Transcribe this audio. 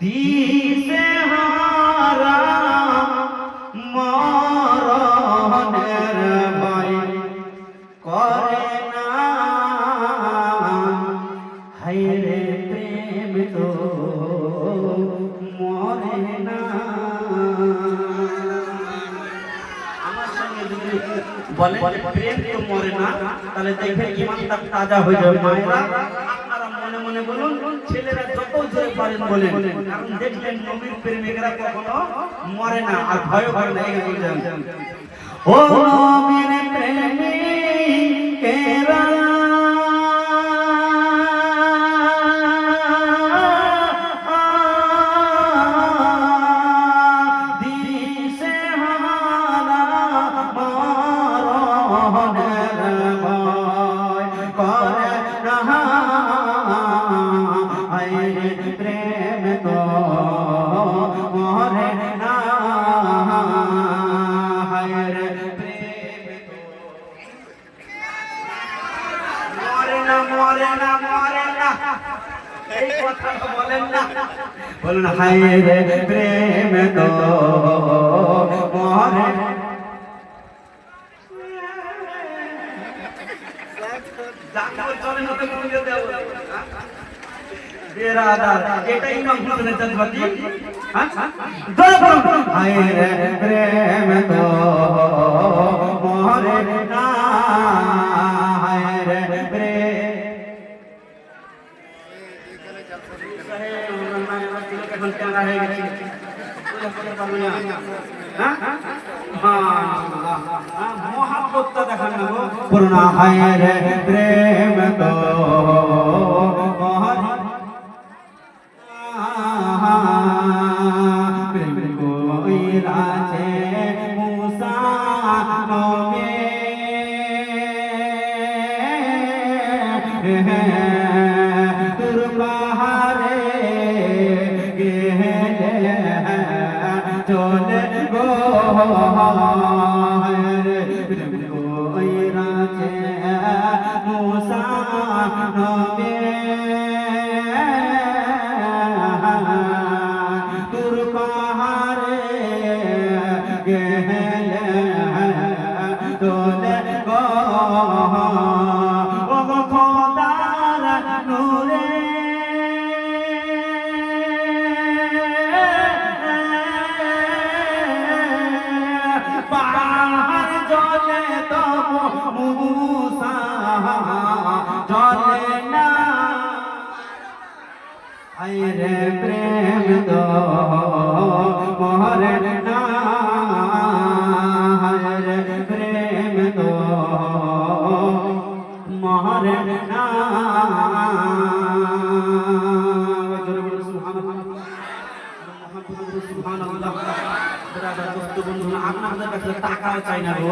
দিশে হারা মরণের ভয় করে না, হায়রে প্রেম তো মরে না। আমার সঙ্গে যদি বলেন প্রেম তো মরে না, তাহলে দেখে ইমানটা তাজা হয়ে যাবে। মায়েরা আপনারা মনে মনে বলুন, ছেলেরা যত জোরে পারেন বলেন, কারণ দেখবেন নবীর প্রেমিকরা কখনো মরে না আর ভয় করে না। এই বলছেন ও নবীর প্রেমিকেরা দিশে হারা মরণের ভয় করে না, হায়রে প্রেম তো মরে না, হায়রে প্রেম তো মরে না, মরে না, মরে না। এই কথা বলেন না, বলুন হায়রে প্রেম তো মরে না। এটাই হায়রে প্রেম তো মরে না, হায়রে প্রেম এখন কেনা হয়ে গেছে। মহাব্বতটা দেখান না গো, করুণা হায়রে প্রেম তো প্রেম কইরাছে মুসা নবী তোর পাহাড়ে গেলে চলে গো, প্রেম কইরাছে মুসা নবী তোর পাহাড়ে গেলে চলে গো, ও খোদার নূরে পাহাড় জলে তো মুসা জলে না, হায়রে প্রেম তো মরে না, হায়রে প্রেম তো মরে না। আপনাদের কাছে টাকা চাই না গো।